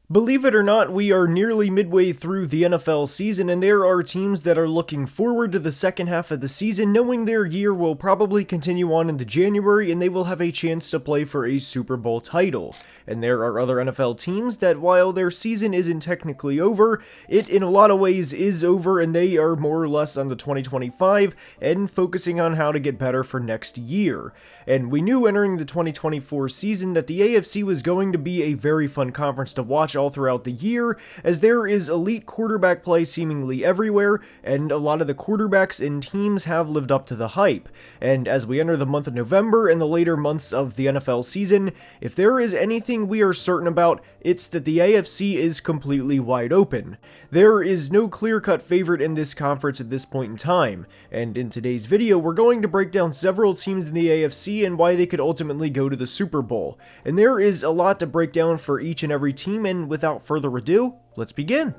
Believe it or not, we are nearly midway through the NFL season, and there are teams that are looking forward to the second half of the season, knowing their year will probably continue on into January and they will have a chance to play for a Super Bowl title. And there are other NFL teams that, while their season isn't technically over, it in a lot of ways is over, and they are more or less on the 2025 and focusing on how to get better for next year. And we knew entering the 2024 season that the AFC was going to be a very fun conference to watch all throughout the year, as there is elite quarterback play seemingly everywhere, and a lot of the quarterbacks and teams have lived up to the hype. And as we enter the month of November and the later months of the NFL season, if there is anything we are certain about, it's that the AFC is completely wide open. There is no clear-cut favorite in this conference at this point in time, and in today's video we're going to break down several teams in the AFC and why they could ultimately go to the Super Bowl. And there is a lot to break down for each and every team, and without further ado, let's begin.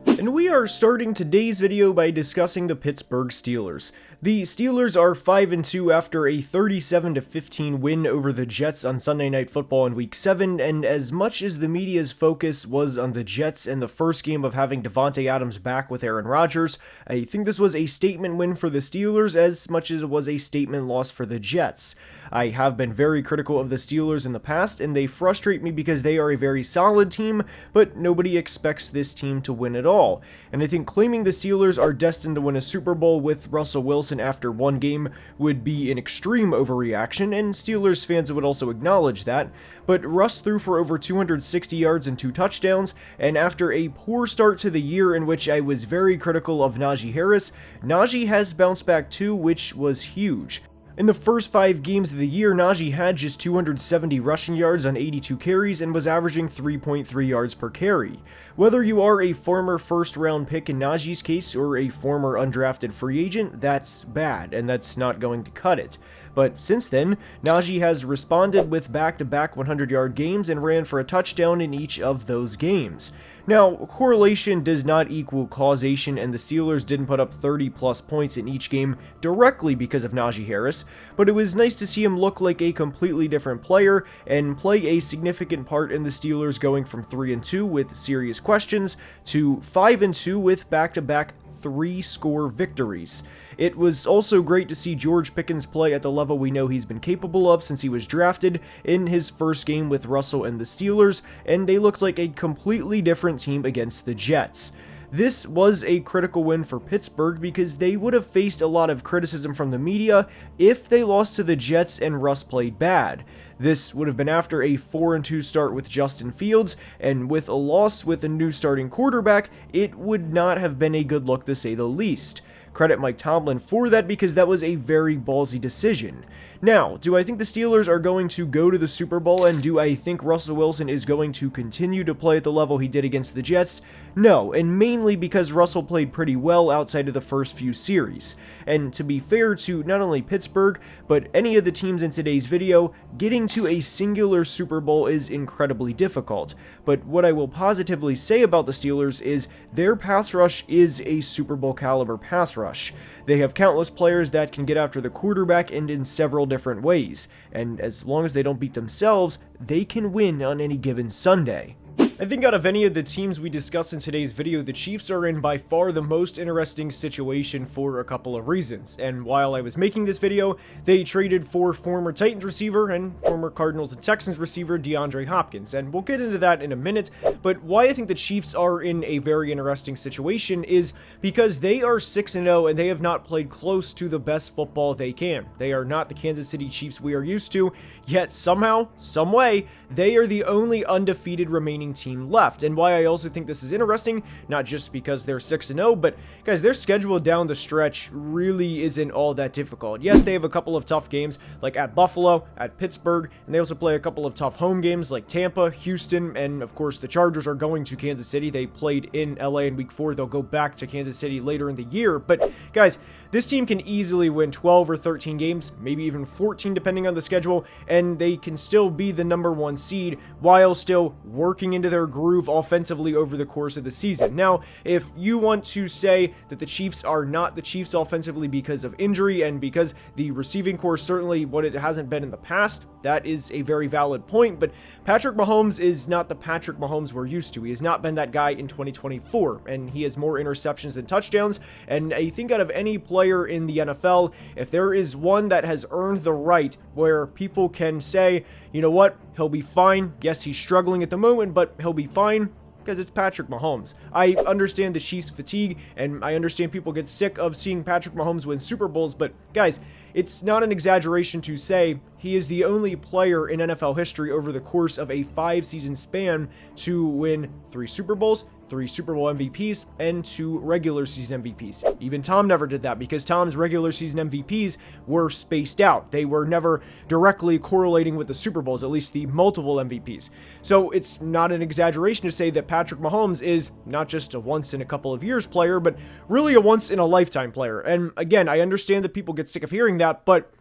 And we are starting today's video by discussing the Pittsburgh Steelers. The Steelers are 5-2 after a 37-15 win over the Jets on Sunday Night Football in Week 7, and as much as the media's focus was on the Jets and the first game of having Davante Adams back with Aaron Rodgers, I think this was a statement win for the Steelers as much as it was a statement loss for the Jets. I have been very critical of the Steelers in the past, and they frustrate me because they are a very solid team, but nobody expects this team to win at all. And I think claiming the Steelers are destined to win a Super Bowl with Russell Wilson after one game would be an extreme overreaction, and Steelers fans would also acknowledge that. But Russ threw for over 260 yards and 2 touchdowns, and after a poor start to the year in which I was very critical of Najee Harris, Najee has bounced back too, which was huge. In the first 5 games of the year, Najee had just 270 rushing yards on 82 carries and was averaging 3.3 yards per carry. Whether you are a former first-round pick in Najee's case or a former undrafted free agent, that's bad, and that's not going to cut it. But since then, Najee has responded with back-to-back 100-yard games and ran for a touchdown in each of those games. Now, correlation does not equal causation, and the Steelers didn't put up 30-plus points in each game directly because of Najee Harris, but it was nice to see him look like a completely different player and play a significant part in the Steelers going from 3-2 with serious questions to 5-2 with back-to-back 3-score victories. It was also great to see George Pickens play at the level we know he's been capable of since he was drafted in his first game with Russell and the Steelers, and they looked like a completely different team against the Jets. This was a critical win for Pittsburgh because they would have faced a lot of criticism from the media if they lost to the Jets and Russ played bad. This would have been after a 4-2 start with Justin Fields, and with a loss with a new starting quarterback, it would not have been a good look to say the least. Credit Mike Tomlin for that because that was a very ballsy decision. Now, do I think the Steelers are going to go to the Super Bowl, and do I think Russell Wilson is going to continue to play at the level he did against the Jets? No, and mainly because Russell played pretty well outside of the first few series. And to be fair to not only Pittsburgh, but any of the teams in today's video, getting to a singular Super Bowl is incredibly difficult. But what I will positively say about the Steelers is their pass rush is a Super Bowl caliber pass rush. They have countless players that can get after the quarterback and in several different ways, and as long as they don't beat themselves, they can win on any given Sunday. I think out of any of the teams we discussed in today's video, the Chiefs are in by far the most interesting situation for a couple of reasons. And while I was making this video, they traded for former Titans receiver and former Cardinals and Texans receiver DeAndre Hopkins, and we'll get into that in a minute. But why I think the Chiefs are in a very interesting situation is because they are 6-0 and they have not played close to the best football they can. They are not the Kansas City Chiefs we are used to, yet somehow, some way, they are the only undefeated remaining team left. And why I also think this is interesting, not just because they're 6-0, but guys, their schedule down the stretch really isn't all that difficult. Yes, they have a couple of tough games like at Buffalo, at Pittsburgh, and they also play a couple of tough home games like Tampa, Houston, and of course the Chargers are going to Kansas City. They played in LA in week 4. They'll go back to Kansas City later in the year. But guys, this team can easily win 12 or 13 games, maybe even 14 depending on the schedule, and they can still be the #1 seed while still working into their their groove offensively over the course of the season. Now, if you want to say that the Chiefs are not the Chiefs offensively because of injury and because the receiving core certainly what it hasn't been in the past, that is a very valid point, but Patrick Mahomes is not the Patrick Mahomes we're used to. He has not been that guy in 2024, and he has more interceptions than touchdowns, and I think out of any player in the NFL, if there is one that has earned the right where people can say, you know what, he'll be fine. Yes, he's struggling at the moment, but he'll be fine. Because it's Patrick Mahomes. I understand the Chiefs fatigue, and I understand people get sick of seeing Patrick Mahomes win Super Bowls, but guys, it's not an exaggeration to say he is the only player in NFL history over the course of a 5-season span to win 3 Super Bowls, 3 Super Bowl MVPs, and 2 regular season MVPs. Even Tom never did that because Tom's regular season MVPs were spaced out. They were never directly correlating with the Super Bowls, at least the multiple MVPs. So it's not an exaggeration to say that Patrick Mahomes is not just a once in a couple of years player, but really a once in a lifetime player. And again, I understand that people get sick of hearing that, but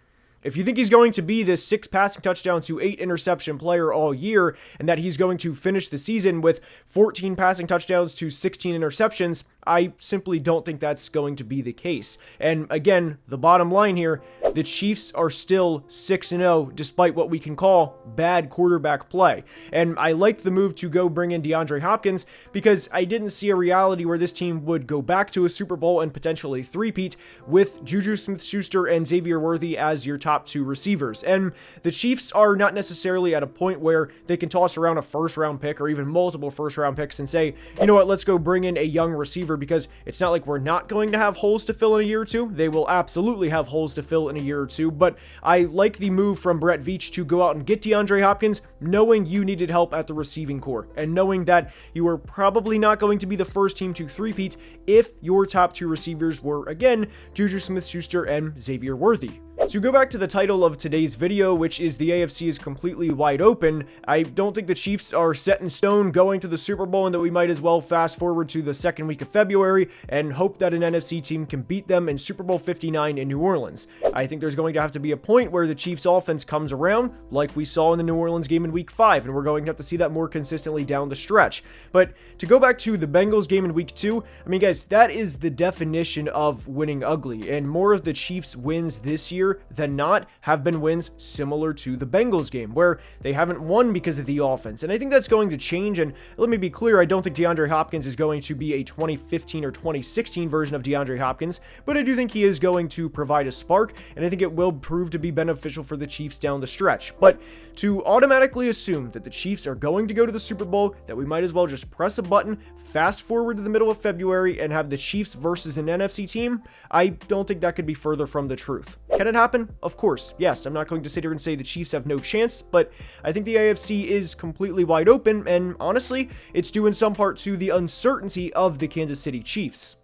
if you think he's going to be this 6 passing touchdown to 8 interception player all year, and that he's going to finish the season with 14 passing touchdowns to 16 interceptions, I simply don't think that's going to be the case. And again, the bottom line here, the Chiefs are still 6-0 despite what we can call bad quarterback play. And I liked the move to go bring in DeAndre Hopkins because I didn't see a reality where this team would go back to a Super Bowl and potentially three-peat with Juju Smith-Schuster and Xavier Worthy as your top 2 receivers. And the Chiefs are not necessarily at a point where they can toss around a first-round pick or even multiple first-round picks and say, you know what, let's go bring in a young receiver, because it's not like we're not going to have holes to fill in a year or two. They will absolutely have holes to fill in a year or two, but I like the move from Brett Veach to go out and get DeAndre Hopkins, knowing you needed help at the receiving core, and knowing that you were probably not going to be the first team to three-peat if your top 2 receivers were, again, Juju Smith-Schuster and Xavier Worthy. To go back to the title of today's video, which is the AFC is completely wide open, I don't think the Chiefs are set in stone going to the Super Bowl, and that we might as well fast forward to the second week of February and hope that an NFC team can beat them in Super Bowl 59 in New Orleans. I think there's going to have to be a point where the Chiefs offense comes around, like we saw in the New Orleans game in week 5, and we're going to have to see that more consistently down the stretch. But to go back to the Bengals game in week 2, I mean, guys, that is the definition of winning ugly, and more of the Chiefs wins this year than not have been wins similar to the Bengals game, where they haven't won because of the offense. And I think that's going to change, and let me be clear, I don't think DeAndre Hopkins is going to be a 2015 or 2016 version of DeAndre Hopkins, but I do think he is going to provide a spark, and I think it will prove to be beneficial for the Chiefs down the stretch. But to automatically assume that the Chiefs are going to go to the Super Bowl, that we might as well just press a button, fast forward to the middle of February, and have the Chiefs versus an NFC team, I don't think that could be further from the truth. Can it happen? Of course, yes. I'm not going to sit here and say the Chiefs have no chance, but I think the AFC is completely wide open, and honestly, it's due in some part to the uncertainty of the Kansas City Chiefs.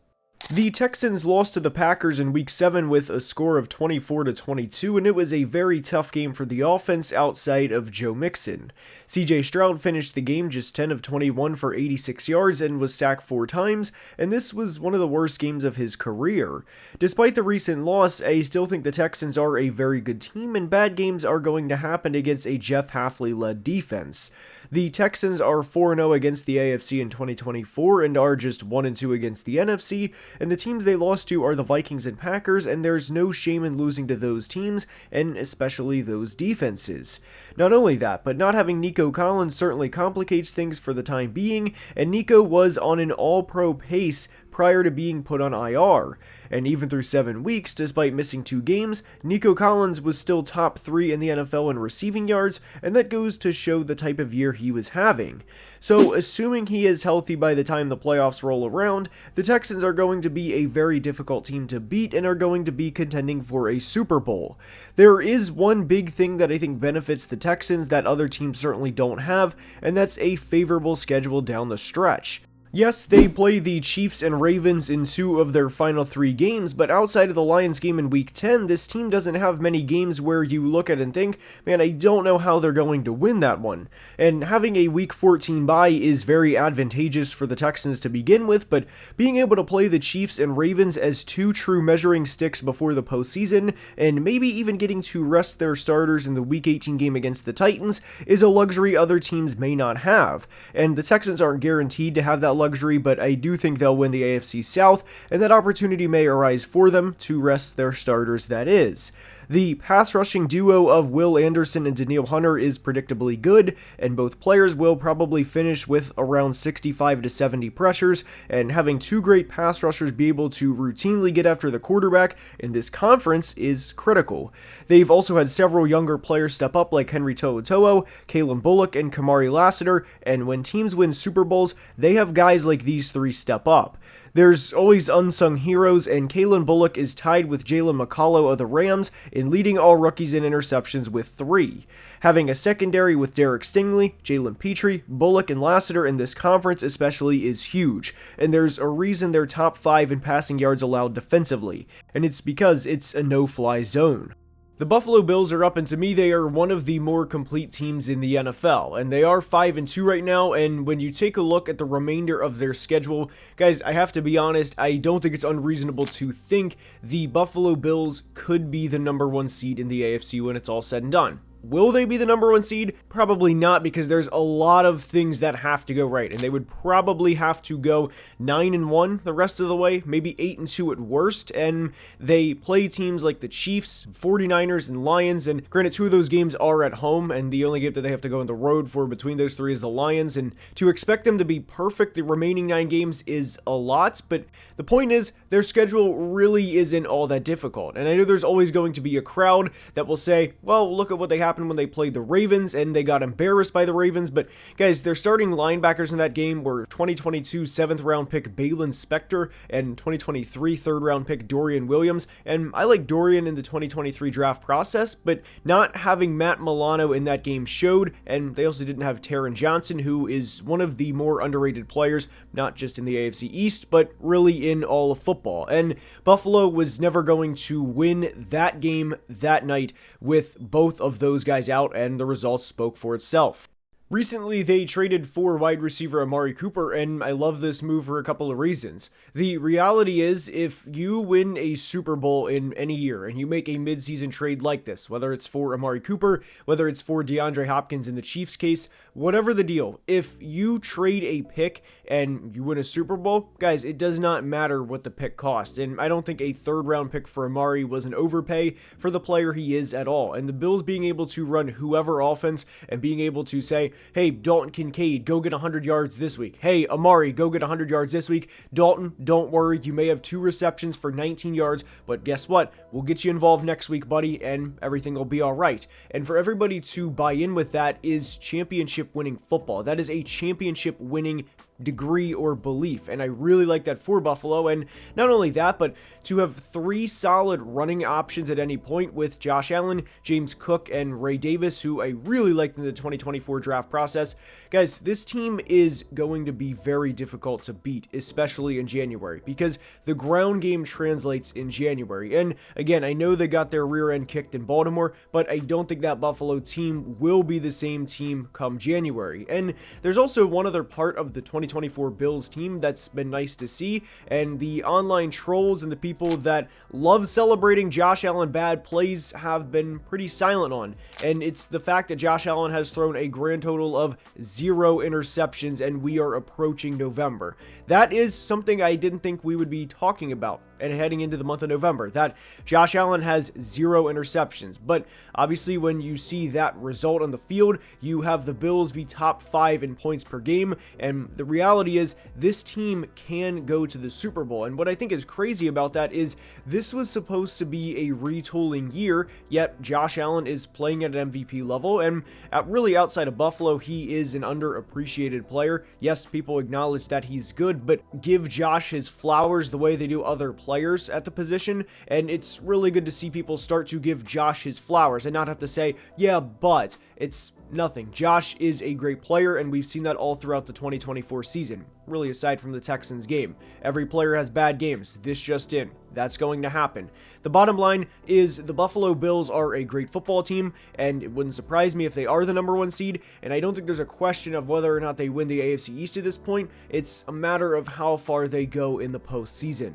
The Texans lost to the Packers in Week 7 with a score of 24-22, and it was a very tough game for the offense outside of Joe Mixon. CJ Stroud finished the game just 10 of 21 for 86 yards and was sacked 4 times, and this was one of the worst games of his career. Despite the recent loss, I still think the Texans are a very good team, and bad games are going to happen against a Jeff Hafley-led defense. The Texans are 4-0 against the AFC in 2024 and are just 1-2 against the NFC, and the teams they lost to are the Vikings and Packers, and there's no shame in losing to those teams, and especially those defenses. Not only that, but not having Nico Collins certainly complicates things for the time being, and Nico was on an all-pro pace prior to being put on IR. And even through 7 weeks, despite missing 2 games, Nico Collins was still top 3 in the NFL in receiving yards, and that goes to show the type of year he was having. So, assuming he is healthy by the time the playoffs roll around, the Texans are going to be a very difficult team to beat and are going to be contending for a Super Bowl. There is one big thing that I think benefits the Texans that other teams certainly don't have, and that's a favorable schedule down the stretch. Yes, they play the Chiefs and Ravens in 2 of their final 3 games, but outside of the Lions game in Week 10, this team doesn't have many games where you look at it and think, man, I don't know how they're going to win that one. And having a Week 14 bye is very advantageous for the Texans to begin with, but being able to play the Chiefs and Ravens as 2 true measuring sticks before the postseason, and maybe even getting to rest their starters in the Week 18 game against the Titans, is a luxury other teams may not have. And the Texans aren't guaranteed to have that luxury, but I do think they'll win the AFC South, and that opportunity may arise for them to rest their starters, that is. The pass rushing duo of Will Anderson and Danielle Hunter is predictably good, and both players will probably finish with around 65 to 70 pressures, and having 2 great pass rushers be able to routinely get after the quarterback in this conference is critical. They've also had several younger players step up like Henry To'oTo'o, Kalen Bullock, and Kamari Lassiter, and when teams win Super Bowls, they have guys like these 3 step up. There's always unsung heroes, and Kalen Bullock is tied with Jalen McCollough of the Rams in leading all rookies in interceptions with 3. Having a secondary with Derek Stingley, Jalen Petrie, Bullock, and Lassiter in this conference especially is huge, and there's a reason they're top 5 in passing yards allowed defensively, and it's because it's a no-fly zone. The Buffalo Bills are up, and to me, they are one of the more complete teams in the NFL, and they are 5-2 right now, and when you take a look at the remainder of their schedule, guys, I have to be honest, I don't think it's unreasonable to think the Buffalo Bills could be the number 1 seed in the AFC when it's all said and done. Will they be the number 1 seed? Probably not, because there's a lot of things that have to go right, and they would probably have to go 9-1 the rest of the way, maybe 8-2 at worst, and they play teams like the Chiefs, 49ers, and Lions, and granted, 2 of those games are at home, and the only game that they have to go on the road for between those 3 is the Lions, and to expect them to be perfect the remaining 9 games is a lot, but the point is, their schedule really isn't all that difficult, and I know there's always going to be a crowd that will say, well, look at what they happened when they played the Ravens and they got embarrassed by the Ravens, but guys, their starting linebackers in that game were 2022 7th round pick Balin Spector and 2023 3rd round pick Dorian Williams, and I like Dorian in the 2023 draft process, but not having Matt Milano in that game showed, and they also didn't have Taron Johnson, who is one of the more underrated players, not just in the AFC East, but really in all of football, and Buffalo was never going to win that game that night with both of those guys out, and the results spoke for itself. Recently, they traded for wide receiver Amari Cooper, and I love this move for a couple of reasons. The reality is, if you win a Super Bowl in any year, and you make a midseason trade like this, whether it's for Amari Cooper, whether it's for DeAndre Hopkins in the Chiefs case, whatever the deal, if you trade a pick and you win a Super Bowl, guys, it does not matter what the pick cost, and I don't think a 3rd round pick for Amari was an overpay for the player he is at all, and the Bills being able to run whoever offense and being able to say, hey, Dalton Kincaid, go get 100 yards this week. Hey, Amari, go get 100 yards this week. Dalton, don't worry. You may have 2 receptions for 19 yards, but guess what? We'll get you involved next week, buddy, and everything will be all right. And for everybody to buy in with that is championship-winning football. That is a championship-winning degree or belief, and I really like that for Buffalo. And not only that, but to have 3 solid running options at any point with Josh Allen, James Cook, and Ray Davis, who I really liked in the 2024 draft process. Guys, this team is going to be very difficult to beat, especially in January, because the ground game translates in January. And again, I know they got their rear end kicked in Baltimore, but I don't think that Buffalo team will be the same team come January. And there's also one other part of the 2024 Bills team that's been nice to see, and the online trolls and the people that love celebrating Josh Allen bad plays have been pretty silent on, and it's the fact that Josh Allen has thrown a grand total of 0 interceptions, and we are approaching November. That is something I didn't think we would be talking about and heading into the month of November, that Josh Allen has 0 interceptions. But obviously when you see that result on the field, you have the Bills be top 5 in points per game, and the reality is this team can go to the Super Bowl. And what I think is crazy about that is this was supposed to be a retooling year, yet Josh Allen is playing at an MVP level, and really outside of Buffalo, he is an underappreciated player. Yes, people acknowledge that he's good, but give Josh his flowers the way they do other players at the position, and it's really good to see people start to give Josh his flowers and not have to say, yeah, but it's Nothing. Josh is a great player, and we've seen that all throughout the 2024 season, really aside from the Texans game. Every player has bad games. This just in. That's going to happen. The bottom line is the Buffalo Bills are a great football team, and it wouldn't surprise me if they are the number 1 seed, and I don't think there's a question of whether or not they win the AFC East at this point. It's a matter of how far they go in the postseason.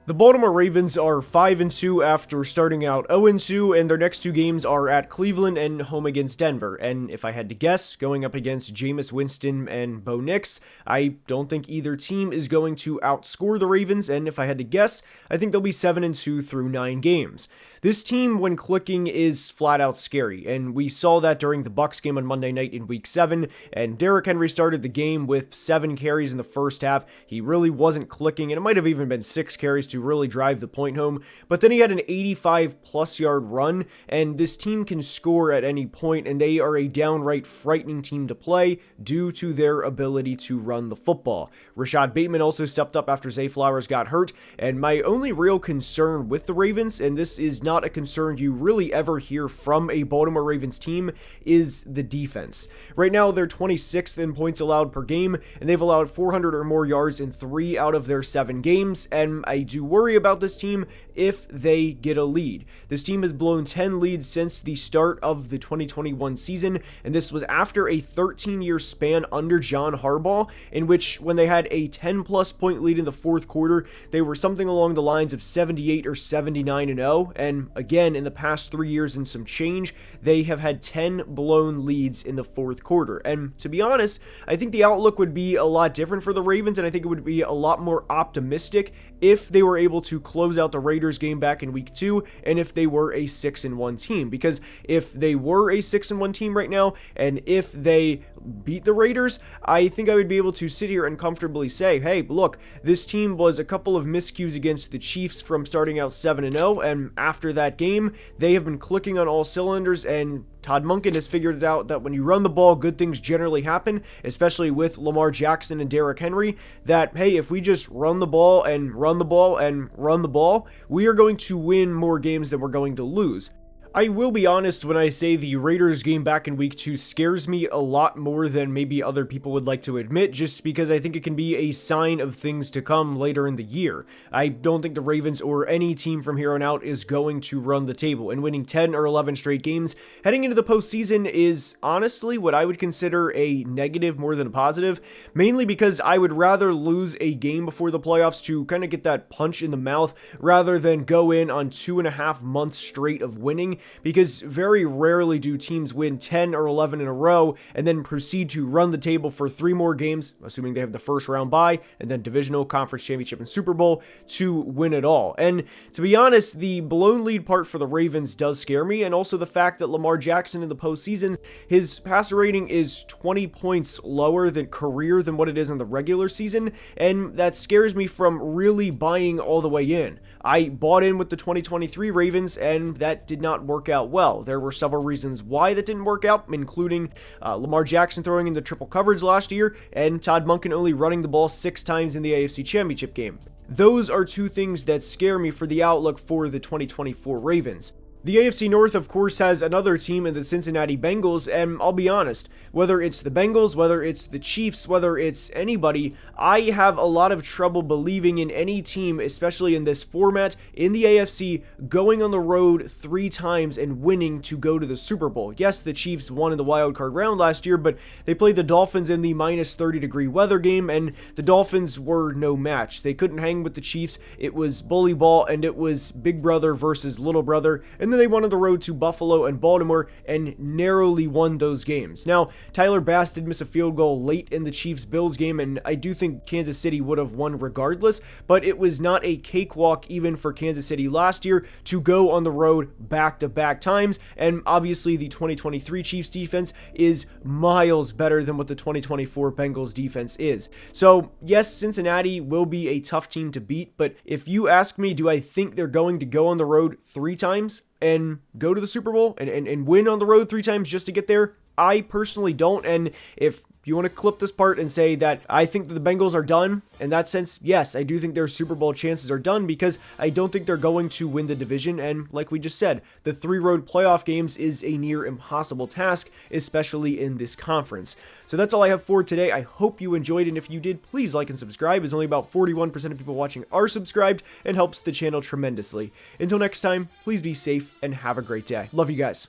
The Baltimore Ravens are 5-2 after starting out 0-2, and their next 2 games are at Cleveland and home against Denver. And if I had to guess, going up against Jameis Winston and Bo Nix, I don't think either team is going to outscore the Ravens, and if I had to guess, I think they'll be 7-2 through 9 games. This team, when clicking, is flat out scary, and we saw that during the Bucs game on Monday night in Week 7, and Derrick Henry started the game with 7 carries in the first half. He really wasn't clicking, and it might have even been 6 carries to really drive the point home, but then he had an 85-plus yard run, and this team can score at any point, and they are a downright frightening team to play due to their ability to run the football. Rashad Bateman also stepped up after Zay Flowers got hurt, and my only real concern with the Ravens, and this is not a concern you really ever hear from a Baltimore Ravens team, is the defense. Right now, they're 26th in points allowed per game, and they've allowed 400 or more yards in 3 out of their 7 games, and I do worry about this team if they get a lead. This team has blown 10 leads since the start of the 2021 season, and this was after a 13-year span under John Harbaugh, in which when they had a 10-plus point lead in the fourth quarter, they were something along the lines of 78 or 79-0, and again, in the past 3 years and some change, they have had 10 blown leads in the fourth quarter. And to be honest, I think the outlook would be a lot different for the Ravens, and I think it would be a lot more optimistic if they were able to close out the Raiders game back in Week 2, and if they were a 6-1 team. Because if they were a 6-1 team right now, and if they beat the Raiders, I think I would be able to sit here and comfortably say, hey, look, this team was a couple of miscues against the Chiefs from starting out 7-0, and after that game, they have been clicking on all cylinders, and Todd Monken has figured it out that when you run the ball, good things generally happen, especially with Lamar Jackson and Derrick Henry, that, hey, if we just run the ball and run the ball and run the ball, we are going to win more games than we're going to lose. I will be honest when I say the Raiders game back in Week 2 scares me a lot more than maybe other people would like to admit, just because I think it can be a sign of things to come later in the year. I don't think the Ravens or any team from here on out is going to run the table, and winning 10 or 11 straight games heading into the postseason is honestly what I would consider a negative more than a positive, mainly because I would rather lose a game before the playoffs to kind of get that punch in the mouth rather than go in on 2.5 months straight of winning, because very rarely do teams win 10 or 11 in a row and then proceed to run the table for 3 more games, assuming they have the first round bye, and then divisional, conference championship, and Super Bowl to win it all. And to be honest, the blown lead part for the Ravens does scare me, and also the fact that Lamar Jackson in the postseason, his passer rating is 20 points lower than career than what it is in the regular season, and that scares me from really buying all the way in. I bought in with the 2023 Ravens, and that did not work out well. There were several reasons why that didn't work out, including Lamar Jackson throwing in the triple coverage last year, and Todd Monken only running the ball 6 times in the AFC Championship game. Those are 2 things that scare me for the outlook for the 2024 Ravens. The AFC North, of course, has another team in the Cincinnati Bengals, and I'll be honest, whether it's the Bengals, whether it's the Chiefs, whether it's anybody, I have a lot of trouble believing in any team, especially in this format, in the AFC, going on the road 3 times and winning to go to the Super Bowl. Yes, the Chiefs won in the wildcard round last year, but they played the Dolphins in the minus 30-degree weather game, and the Dolphins were no match. They couldn't hang with the Chiefs. It was bully ball, and it was big brother versus little brother, and then they went on the road to Buffalo and Baltimore and narrowly won those games. Now, Tyler Bass did miss a field goal late in the Chiefs-Bills game, and I do think Kansas City would have won regardless, but it was not a cakewalk even for Kansas City last year to go on the road back-to-back times, and obviously the 2023 Chiefs defense is miles better than what the 2024 Bengals defense is. So, yes, Cincinnati will be a tough team to beat, but if you ask me, do I think they're going to go on the road 3 times? And go to the Super Bowl and win on the road 3 times just to get there? I personally don't, and if you want to clip this part and say that I think that the Bengals are done, in that sense, yes, I do think their Super Bowl chances are done because I don't think they're going to win the division. And like we just said, the 3 road playoff games is a near impossible task, especially in this conference. So that's all I have for today. I hope you enjoyed, and if you did, please like and subscribe, as only about 41% of people watching are subscribed and helps the channel tremendously. Until next time, please be safe and have a great day. Love you guys.